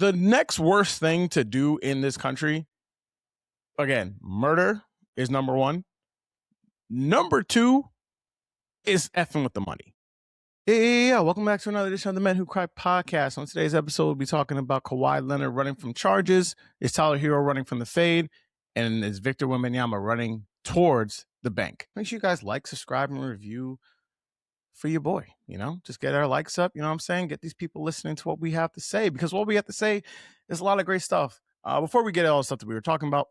The next worst thing to do in this country, again, murder is number one. Number two is effing with the money. Yeah. Welcome back to another edition of the Men Who Cry podcast. On today's episode, we'll be talking about Kawhi Leonard running from charges, is Tyler Herro running from the fade, and is Victor Wembanyama running towards the bank. Make sure you guys like, subscribe, and review for your boy. Just get our likes up. You know what I'm saying? Get these people listening to what we have to say, because what we have to say is a lot of great stuff. Before we get all the stuff that we were talking about,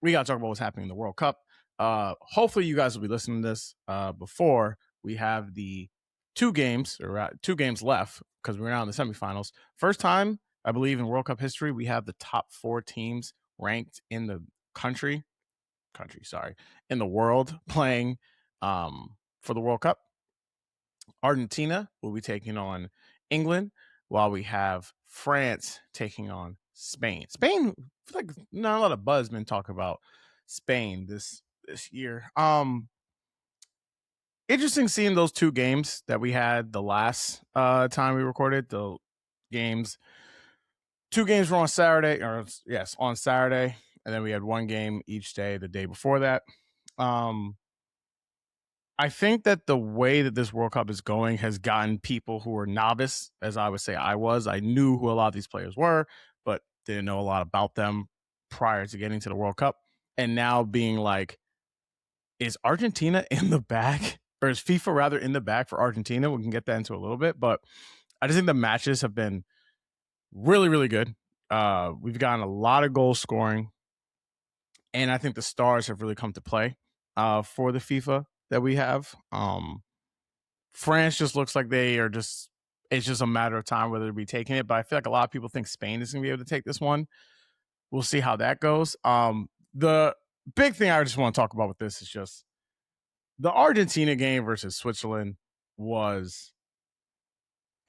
we got to talk about what's happening in the World Cup. Hopefully you guys will be listening to this before we have the two games left, because we're now in the semifinals. First time, I believe, in World Cup history, we have the top four teams ranked in the in the world playing for the World Cup. Argentina will be taking on England, while we have France taking on Spain. Spain, I feel like not a lot of buzz been talking about Spain this year. Interesting seeing those two games that we had the last time we recorded. The games, two games were on Saturday, on Saturday, and then we had one game each day the day before that. I think that the way that this World Cup is going has gotten people who are novice, as I would say I was. I knew who a lot of these players were, but didn't know a lot about them prior to getting to the World Cup. And now being like, is Argentina in the bag? Or is FIFA rather in the bag for Argentina? We can get that into a little bit, but I just think the matches have been really, really good. We've gotten a lot of goal scoring, and I think the stars have really come to play for the FIFA that we have. France just looks like it's just a matter of time whether they'll be taking it, but I feel like a lot of people think Spain is going to be able to take this one. We'll see how that goes. The big thing I just want to talk about with this is just the Argentina game versus Switzerland was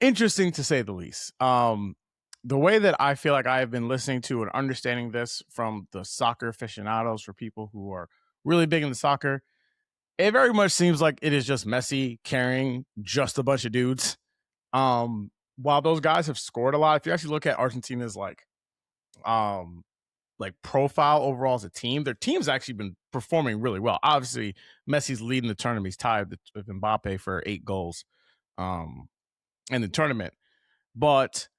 interesting, to say the least. The way that I feel like I have been listening to and understanding this from the soccer aficionados, for people who are really big into soccer, it very much seems like it is just Messi carrying just a bunch of dudes. While those guys have scored a lot, if you actually look at Argentina's profile overall as a team, their team's actually been performing really well. Obviously, Messi's leading the tournament. He's tied with Mbappe for 8 goals in the tournament. But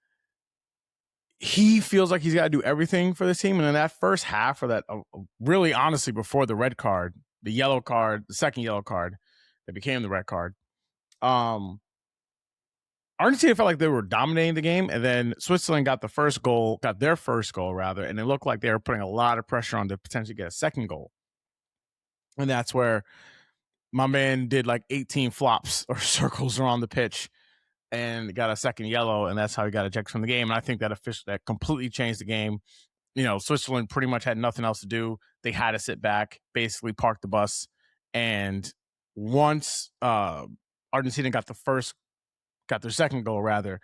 he feels like he's got to do everything for this team. And in that first half, or that really honestly before the red card, the yellow card, the second yellow card that became the red card, Argentina felt like they were dominating the game, and then Switzerland got their first goal, and it looked like they were putting a lot of pressure on to potentially get a second goal. And that's where my man did like 18 flops or circles around the pitch and got a second yellow, and that's how he got ejected from the game. And I think that completely changed the game. Switzerland pretty much had nothing else to do. They had to sit back, basically park the bus. And once Argentina got their second goal, rather,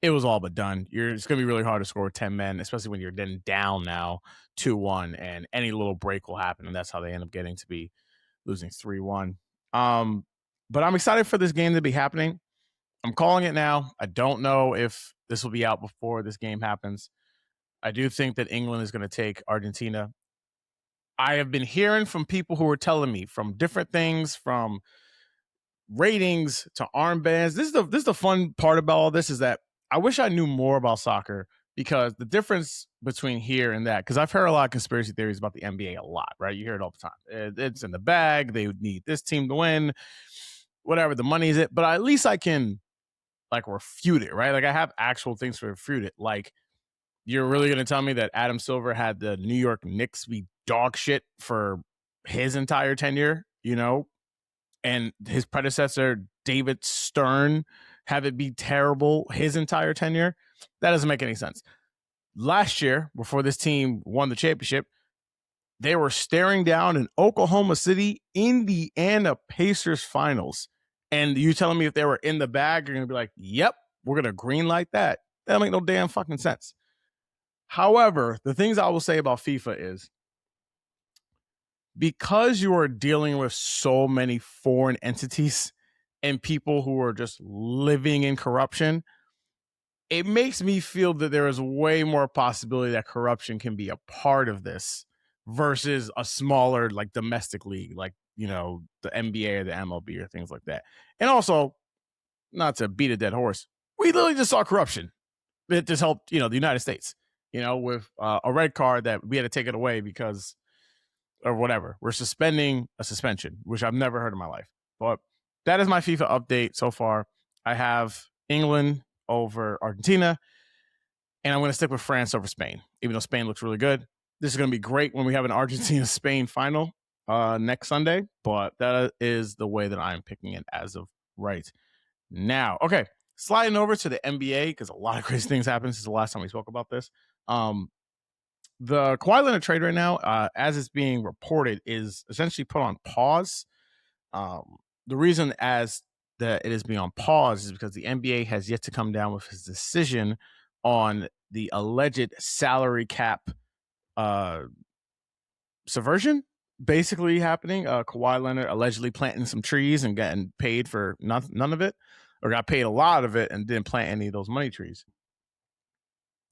it was all but done. It's going to be really hard to score with 10 men, especially when you're then down now 2-1, and any little break will happen. And that's how they end up getting to be losing 3-1. But I'm excited for this game to be happening. I'm calling it now. I don't know if this will be out before this game happens. I do think that England is going to take Argentina. I have been hearing from people who are telling me from different things, from ratings to armbands. This is the fun part about all this, is that I wish I knew more about soccer, because the difference between here and that, because I've heard a lot of conspiracy theories about the NBA a lot, right? You hear it all the time. It's in the bag. They would need this team to win, whatever, the money is it. But at least I can refute it, right? I have actual things to refute it. You're really going to tell me that Adam Silver had the New York Knicks be dog shit for his entire tenure, and his predecessor, David Stern, have it be terrible his entire tenure? That doesn't make any sense. Last year, before this team won the championship, they were staring down an Oklahoma City Indiana Pacers finals. And you telling me if they were in the bag, you're going to be like, yep, we're going to green light that. That don't make no damn fucking sense. However, the things I will say about FIFA is, because you are dealing with so many foreign entities and people who are just living in corruption, it makes me feel that there is way more possibility that corruption can be a part of this versus a smaller like domestic league, like, you know, the NBA or the MLB or things like that. And also, not to beat a dead horse, we literally just saw corruption. It just helped, you know, the United States, you know, with a red card that we had to take it away because or whatever. We're suspending a suspension, which I've never heard in my life. But that is my FIFA update so far. I have England over Argentina, and I'm going to stick with France over Spain, even though Spain looks really good. This is going to be great when we have an Argentina-Spain final next Sunday, but that is the way that I'm picking it as of right now. Okay, sliding over to the NBA, because a lot of crazy things happened since the last time we spoke about this. The Kawhi Leonard trade right now, as it's being reported, is essentially put on pause. The reason as that it is being on pause is because the NBA has yet to come down with his decision on the alleged salary cap subversion basically happening. Kawhi Leonard allegedly planting some trees and getting paid for none of it, or got paid a lot of it and didn't plant any of those money trees.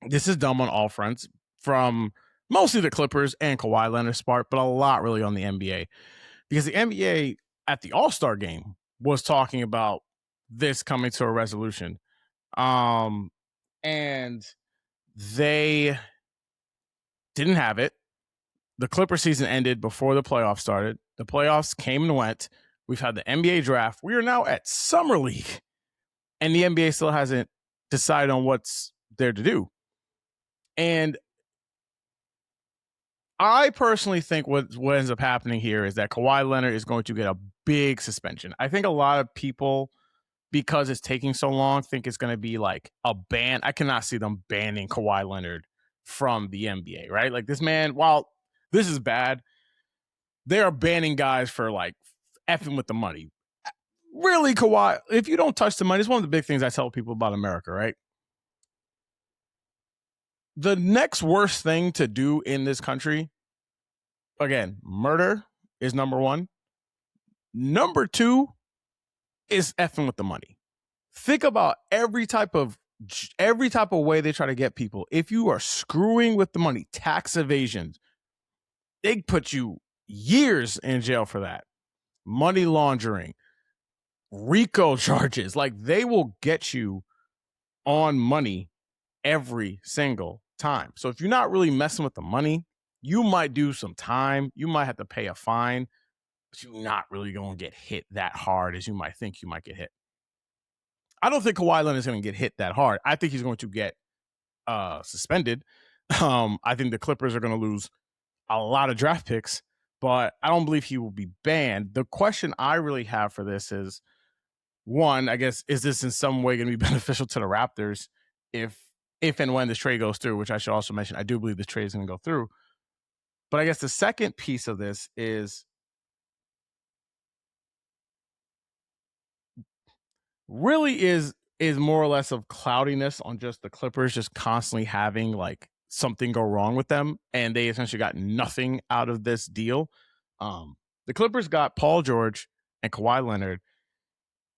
This is dumb on all fronts, from mostly the Clippers and Kawhi Leonard's part, but a lot really on the NBA. Because the NBA at the All-Star game was talking about this coming to a resolution. And they didn't have it. The Clipper season ended before the playoffs started. The playoffs came and went. We've had the NBA draft. We are now at Summer League. And the NBA still hasn't decided on what's there to do. And I personally think what ends up happening here is that Kawhi Leonard is going to get a big suspension. I think a lot of people, because it's taking so long, think it's going to be like a ban. I cannot see them banning Kawhi Leonard from the NBA, right? Like, this man, while this is bad, they are banning guys for like effing with the money. Really, Kawhi, if you don't touch the money, it's one of the big things I tell people about America, right? The next worst thing to do in this country, again, murder is number one. Number two is effing with the money. Think about every type of way they try to get people. If you are screwing with the money, tax evasion, they put you years in jail for that. Money laundering, RICO charges, like they will get you on money every single time. So if you're not really messing with the money, you might do some time. You might have to pay a fine, but you're not really going to get hit that hard as you might think you might get hit. I don't think Kawhi Leonard is going to get hit that hard. I think he's going to get suspended. I think the Clippers are going to lose a lot of draft picks, but I don't believe he will be banned. The question I really have for this is, one, I guess, is this in some way going to be beneficial to the Raptors if and when this trade goes through, which I should also mention, I do believe the trade is going to go through. But I guess the second piece of this is really is more or less of cloudiness on just the Clippers just constantly having like something go wrong with them, and they essentially got nothing out of this deal. The Clippers got Paul George and Kawhi Leonard,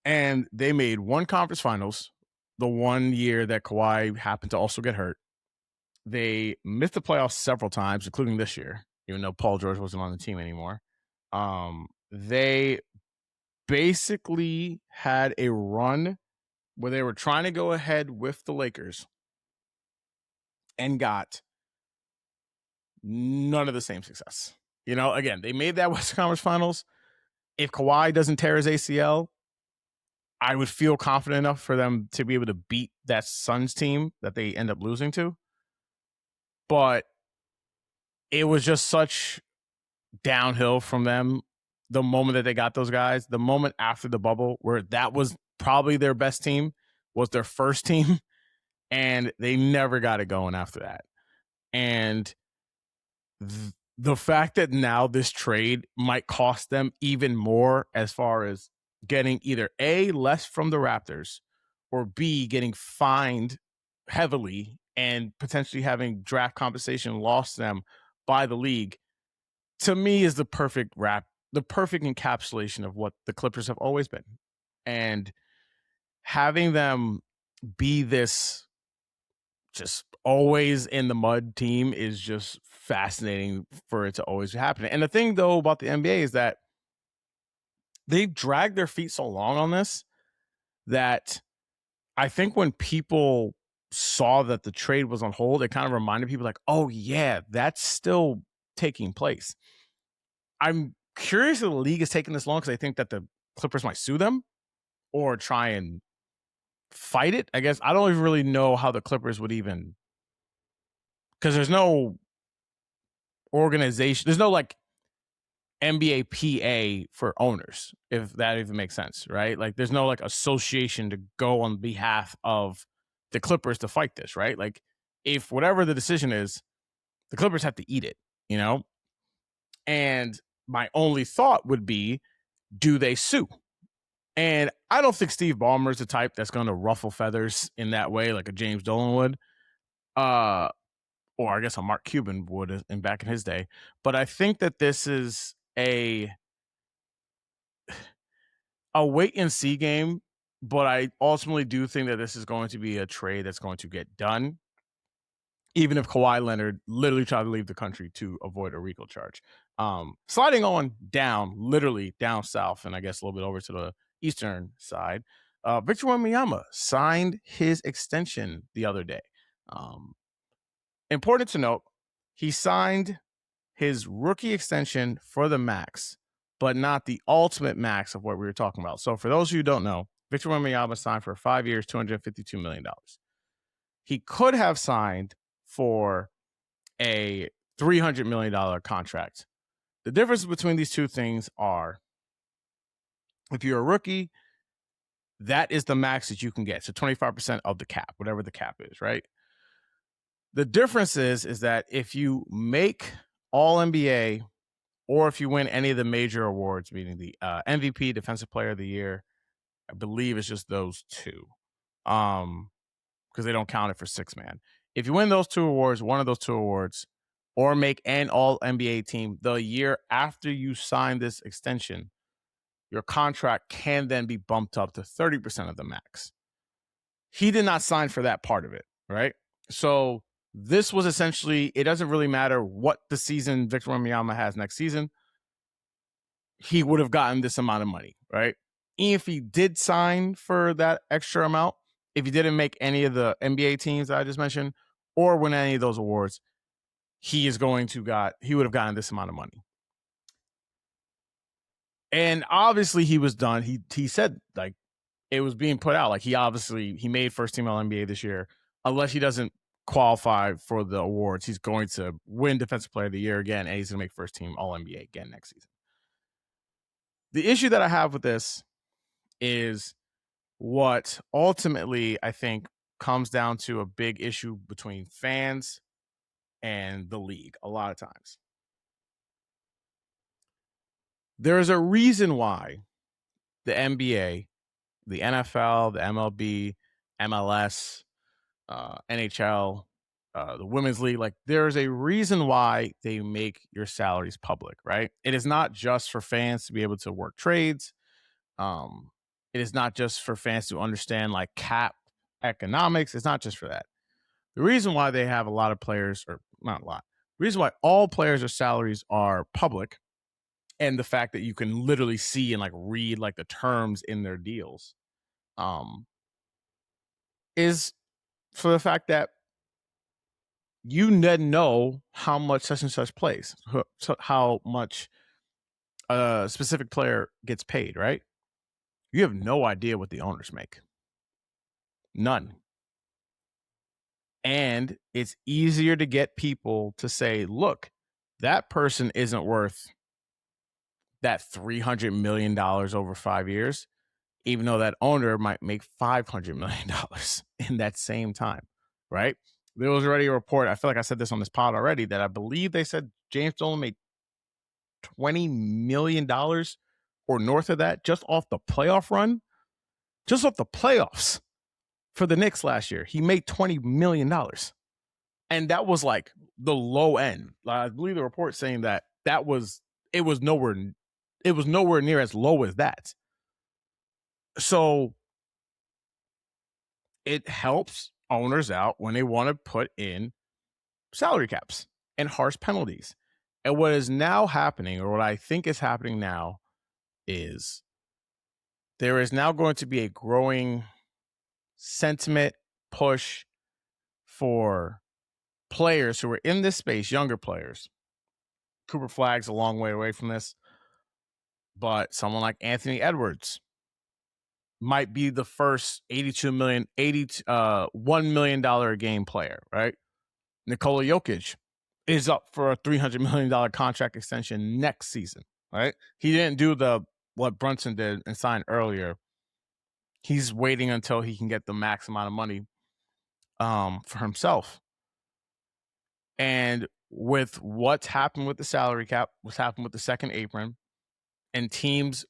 and they made one conference finals the one year that Kawhi happened to also get hurt. They missed the playoffs several times, including this year, even though Paul George wasn't on the team anymore. They basically had a run where they were trying to go ahead with the Lakers and got none of the same success. You know, again, they made that Western Conference Finals. If Kawhi doesn't tear his ACL, I would feel confident enough for them to be able to beat that Suns team that they end up losing to. But it was just such downhill from them the moment that they got those guys. The moment after the bubble where that was probably their best team, was their first team, and they never got it going after that. And the fact that now this trade might cost them even more as far as getting either A, less from the Raptors, or B, getting fined heavily and potentially having draft compensation lost them by the league, to me is the perfect encapsulation of what the Clippers have always been. And having them be this just always in the mud team is just fascinating for it to always happen. And the thing though about the NBA is that they've dragged their feet so long on this that I think when people saw that the trade was on hold, it kind of reminded people like, oh yeah, that's still taking place. I'm curious if the league is taking this long because I think that the Clippers might sue them or try and fight it. I guess I don't even really know how the Clippers would even, because there's no organization, there's no like NBA PA for owners, if that even makes sense, right? Like there's no like association to go on behalf of the Clippers to fight this, right? Like if whatever the decision is, the Clippers have to eat it, you know? And my only thought would be, do they sue? And I don't think Steve Ballmer is the type that's going to ruffle feathers in that way, like a James Dolan would, or I guess a Mark Cuban would in back in his day. But I think that this is a wait and see game. But I ultimately do think that this is going to be a trade that's going to get done, even if Kawhi Leonard literally tried to leave the country to avoid a RICO charge. Sliding on down, literally down south, and I guess a little bit over to the eastern side, Victor Wembanyama signed his extension the other day. Important to note, he signed his rookie extension for the max, but not the ultimate max of what we were talking about. So for those of you who don't know, Victor Wembanyama signed for 5 years, $252 million. He could have signed for a $300 million contract. The difference between these two things are, if you're a rookie, that is the max that you can get. So 25% of the cap, whatever the cap is, right? The difference is that if you make all NBA or if you win any of the major awards, meaning the MVP, Defensive Player of the Year, I believe it's just those two, because they don't count it for six man. If you win those two awards, one of those two awards, or make an all NBA team the year after you sign this extension, your contract can then be bumped up to 30% of the max. He did not sign for that part of it, right? So this was essentially, it doesn't really matter what the season Victor Wembanyama has next season. He would have gotten this amount of money, right? If he did sign for that extra amount, if he didn't make any of the NBA teams that I just mentioned or win any of those awards, he would have gotten this amount of money. And obviously he was done. He said like it was being put out. Like he made first team All NBA this year. Unless he doesn't qualify for the awards, he's going to win Defensive Player of the Year again, and he's going to make first team All NBA again next season. The issue that I have with this is what ultimately I think comes down to a big issue between fans and the league a lot of times. There's a reason why the NBA, the NFL, the MLB, MLS, NHL, the Women's League, like there's a reason why they make your salaries public, right? It is not just for fans to be able to work trades. It is not just for fans to understand like cap economics. It's not just for that. The reason why they have a lot of players, or not a lot, the reason why all players' salaries are public, and the fact that you can literally see and like read like the terms in their deals, is for the fact that you then know how much such and such plays, how much a specific player gets paid, right? You have no idea what the owners make. None. And it's easier to get people to say, look, that person isn't worth that $300 million over 5 years, even though that owner might make $500 million in that same time, right? There was already a report, I feel like I said this on this pod already, that I believe they said James Dolan made $20 million or north of that just off the playoff run, just off the playoffs for the Knicks last year. He made $20 million. And that was like the low end. I believe the report saying that it was nowhere near as low as that. So it helps owners out when they want to put in salary caps and harsh penalties. And what is now happening, or what I think is happening now, is there is now going to be a growing sentiment push for players who are in this space, younger players. Cooper Flag's a long way away from this, but someone like Anthony Edwards might be the first $1 million a game player, right? Nikola Jokic is up for a $300 million contract extension next season, right? He didn't do what Brunson did and signed earlier. He's waiting until he can get the max amount of money for himself. And with what's happened with the salary cap, what's happened with the second apron, and teams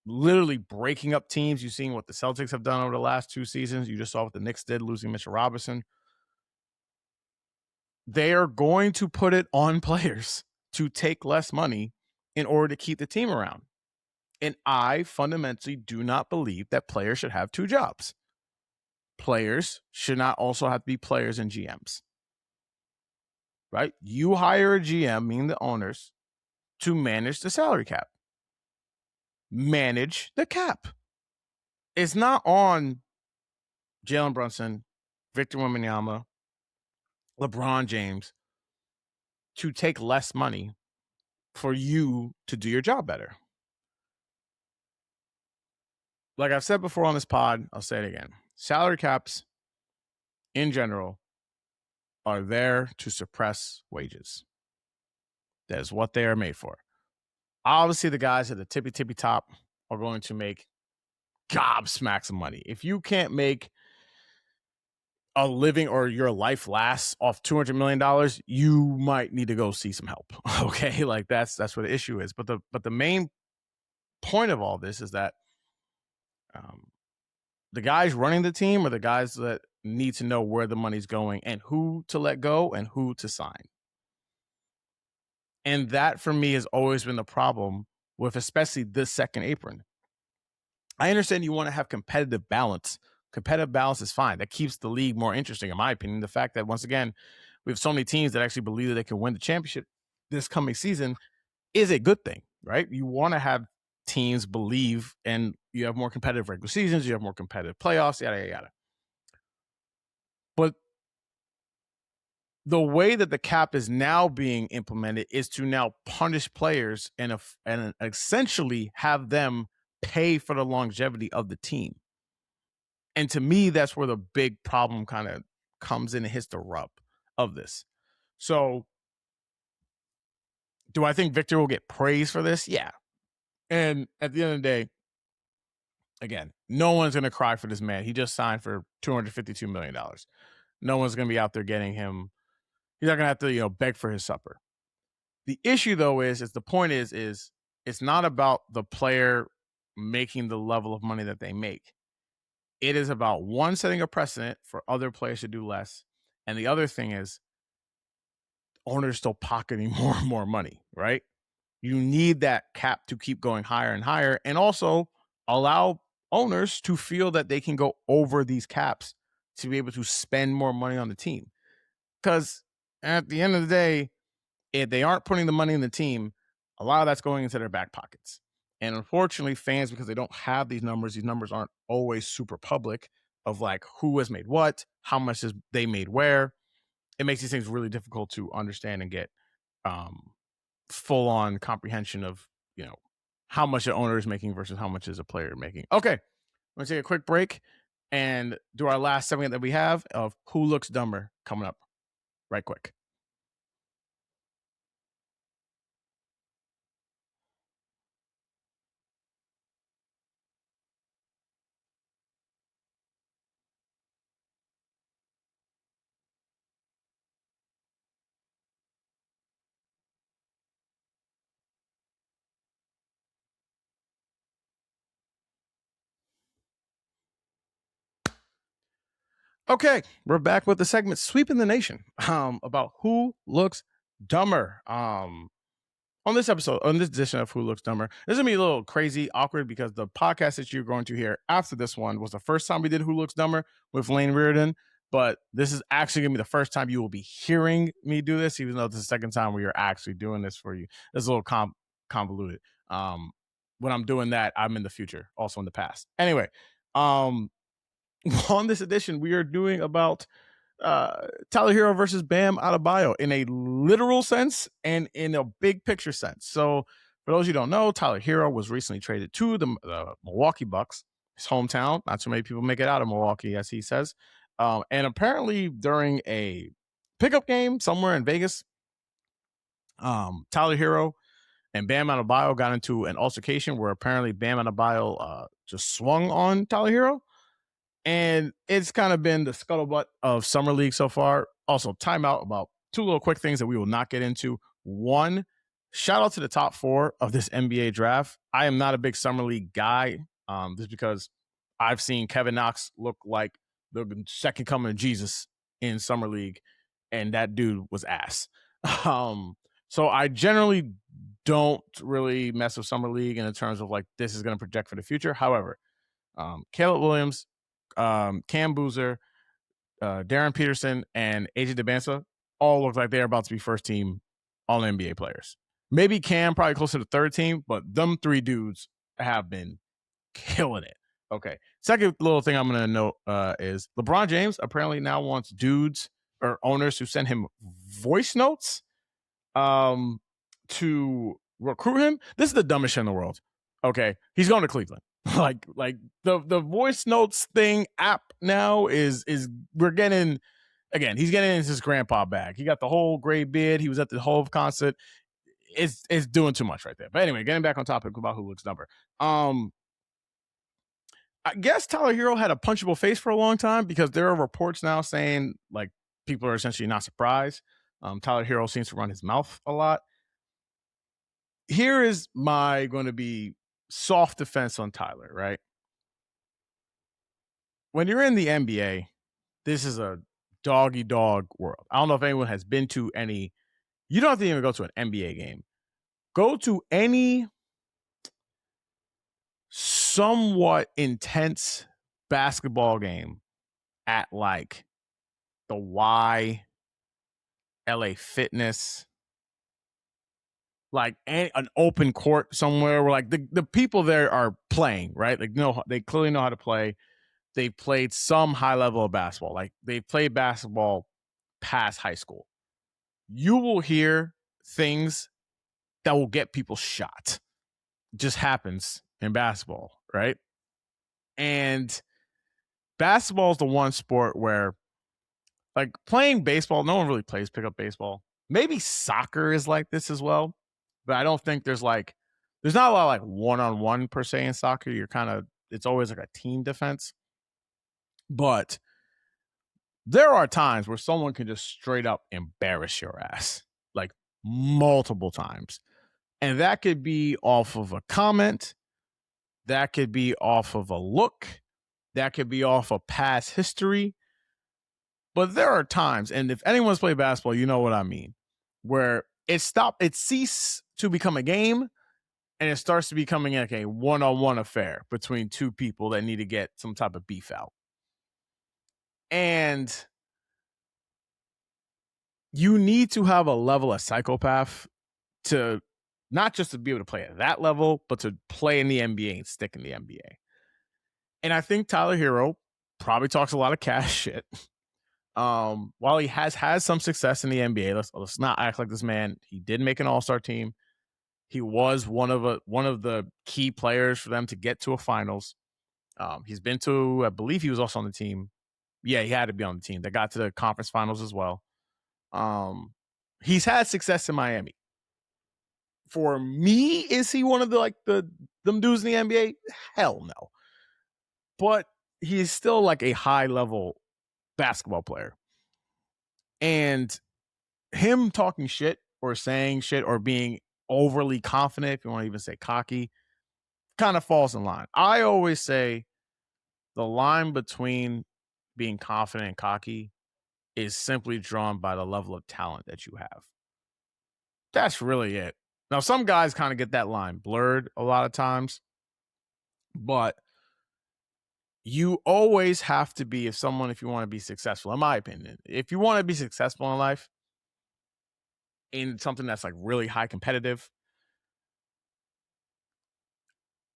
literally breaking up teams. You've seen what the Celtics have done over the last 2 seasons. You just saw what the Knicks did, losing Mitchell Robinson. They are going to put it on players to take less money in order to keep the team around. And I fundamentally do not believe that players should have 2 jobs. Players should not also have to be players and GMs. Right? You hire a GM, meaning the owners, to manage the salary cap. Manage the cap. It's not on Jalen Brunson, Victor Wembanyama, LeBron James to take less money for you to do your job better. Like I've said before on this pod, I'll say it again. Salary caps in general are there to suppress wages. That is what they are made for. Obviously, the guys at the tippy top are going to make gobsmacks of money. If you can't make a living or your life lasts off $200 million, you might need to go see some help. Okay, like that's what the issue is. But the main point of all this is that the guys running the team are the guys that need to know where the money's going and who to let go and who to sign. And that for me has always been the problem with especially this second apron. I understand you want to have competitive balance. Competitive balance is fine. That keeps the league more interesting, in my opinion. The fact that, once again, we have so many teams that actually believe that they can win the championship this coming season is a good thing, right? You want to have teams believe, and you have more competitive regular seasons, you have more competitive playoffs, yada, yada, yada. But the way that the cap is now being implemented is to now punish players and essentially have them pay for the longevity of the team. And to me, that's where the big problem kind of comes in and hits the rub of this. So do I think Victor will get praise for this? Yeah. And at the end of the day, again, no one's going to cry for this man. He just signed for $252 million. No one's going to be out there getting him. He's not going to have to, beg for his supper. The issue, though, is the point is it's not about the player making the level of money that they make. It is about, one, setting a precedent for other players to do less. And the other thing is owners still pocketing more and more money, right? You need that cap to keep going higher and higher, and also allow owners to feel that they can go over these caps to be able to spend more money on the team. Because at the end of the day, if they aren't putting the money in the team, a lot of that's going into their back pockets. And unfortunately, fans, because they don't have these numbers aren't always super public of like who has made what, how much has they made where. It makes these things really difficult to understand and get full on comprehension of, how much an owner is making versus how much is a player making. Okay, I'm going to take a quick break and do our last segment that we have of Who Looks Dumber coming up right quick. Okay, we're back with the segment Sweeping the Nation about who looks dumber. On this episode, on this edition of Who Looks Dumber, this is going to be a little crazy, awkward, because the podcast that you're going to hear after this one was the first time we did Who Looks Dumber with Lane Reardon. but this is actually going to be the first time you will be hearing me do this, even though it's the second time we are actually doing this for you. It's a little convoluted. When I'm doing that, I'm in the future, also in the past. Anyway, on this edition, we are doing about Tyler Herro versus Bam Adebayo in a literal sense and in a big picture sense. So, for those you don't know, Tyler Herro was recently traded to the Milwaukee Bucks, his hometown. Not too many people make it out of Milwaukee, as he says. And apparently, during a pickup game somewhere in Vegas, Tyler Herro and Bam Adebayo got into an altercation where apparently Bam Adebayo just swung on Tyler Herro. And it's kind of been the scuttlebutt of Summer League so far. Also, timeout about two little quick things that we will not get into. One, shout out to the top four of this NBA draft. I am not a big Summer League guy, just because I've seen Kevin Knox look like the second coming of Jesus in Summer League, and that dude was ass. So I generally don't really mess with Summer League in terms of like this is going to project for the future. However, Caleb Williams, Cam Boozer, Darren Peterson, and AJ DeBansa all look like they're about to be first team All NBA players. Maybe Cam probably closer to third team, but them three dudes have been killing it. Okay. Second little thing I'm going to note is LeBron James apparently now wants dudes or owners who send him voice notes to recruit him. This is the dumbest shit in the world. Okay. He's going to Cleveland. like the voice notes thing app now is we're getting, again, he's getting into his grandpa bag. He got the whole gray beard. He was at the Hove concert. It's doing too much right there. But anyway, getting back on topic about who looks dumber. I guess Tyler Herro had a punchable face for a long time because there are reports now saying like people are essentially not surprised. Tyler Herro seems to run his mouth a lot. Here is my going to be soft defense on Tyler, right? When you're in the NBA, this is a doggy dog world. I don't know if anyone has been to any. You don't have to even go to an NBA game. Go to any somewhat intense basketball game at like the Y, LA Fitness, like an open court somewhere where like the people there are playing, right? Like, no, they clearly know how to play. They played some high level of basketball. Like they played basketball past high school. You will hear things that will get people shot. It just happens in basketball, right? And basketball is the one sport where, like, playing baseball, no one really plays pickup baseball. Maybe soccer is like this as well, but I don't think there's not a lot of like one-on-one per se in soccer. It's always like a team defense. But there are times where someone can just straight up embarrass your ass, like multiple times. And that could be off of a comment. That could be off of a look. That could be off of past history. But there are times, and if anyone's played basketball, you know what I mean, where it ceases to become a game and it starts to becoming like a one-on-one affair between two people that need to get some type of beef out. And you need to have a level of psychopath to not just to be able to play at that level, but to play in the NBA and stick in the NBA. And I think Tyler Herro probably talks a lot of cash shit. While he has had some success in the NBA, let's not act like this man. He did make an All-Star team. He was one of the key players for them to get to a finals. He's been to, I believe he was also on the team. Yeah, he had to be on the team. They got to the conference finals as well. He's had success in Miami. For me, is he one of them dudes in the NBA? Hell no. But he's still like a high level basketball player. And him talking shit or saying shit or being overly confident, if you want to even say cocky, kind of falls in line. I always say the line between being confident and cocky is simply drawn by the level of talent that you have. That's really it. Now, some guys kind of get that line blurred a lot of times, but you always have to be, if you want to be successful, in my opinion, if you want to be successful in life in something that's like really high competitive,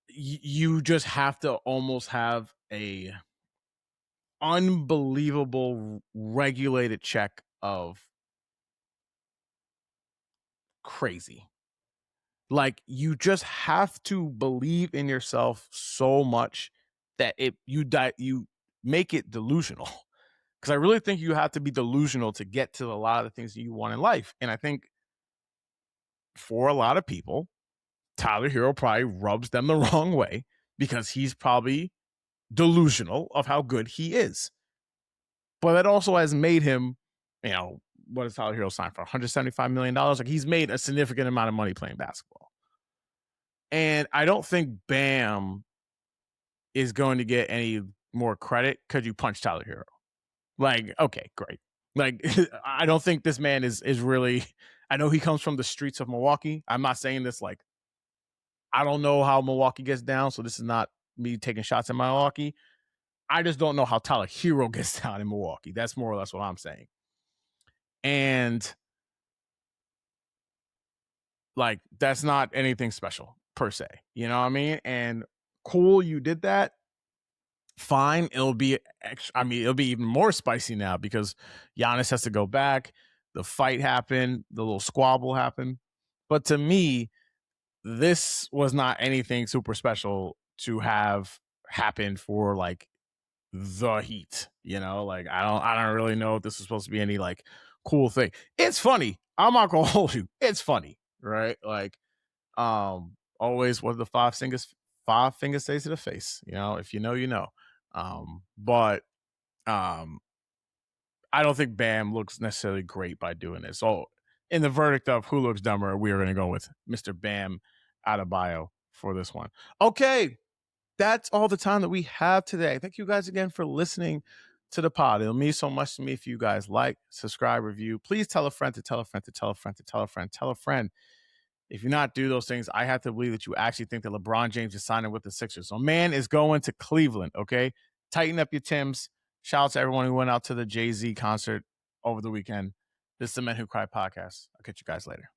you just have to almost have a unbelievable regulated check of crazy. Like, you just have to believe in yourself so much that you make it delusional. Because I really think you have to be delusional to get to a lot of the things that you want in life. And I think for a lot of people, Tyler Herro probably rubs them the wrong way because he's probably delusional of how good he is. But that also has made him, what does Tyler Herro sign for? $175 million? Like, he's made a significant amount of money playing basketball. And I don't think Bam is going to get any more credit because you punched Tyler Herro. Like, okay, great. Like, I don't think this man is really. I know he comes from the streets of Milwaukee. I'm not saying this like, I don't know how Milwaukee gets down, so this is not me taking shots at Milwaukee. I just don't know how Tyler Herro gets down in Milwaukee. That's more or less what I'm saying. And like, that's not anything special per se. You know what I mean? And cool, you did that. Fine. It'll be even more spicy now because Giannis has to go back. The fight happened. The little squabble happened. But to me, this was not anything super special to have happened for like the Heat. Like, I don't really know if this is supposed to be any like cool thing. It's funny. I'm not gonna hold you. It's funny, right? Like, always what the five fingers say to the face. If you know, you know. But I don't think Bam looks necessarily great by doing this. So in the verdict of who looks dumber, we are going to go with Mr. Bam Adebayo for this one. Okay, that's all the time that we have today. Thank you guys again for listening to the pod. It'll mean so much to me if you guys like, subscribe, review. Please tell a friend to tell a friend to tell a friend to tell a friend, tell a friend. If you not do those things, I have to believe that you actually think that LeBron James is signing with the Sixers. So man is going to Cleveland, okay? Tighten up your Timbs. Shout out to everyone who went out to the Jay-Z concert over the weekend. This is the Men Who Cry podcast. I'll catch you guys later.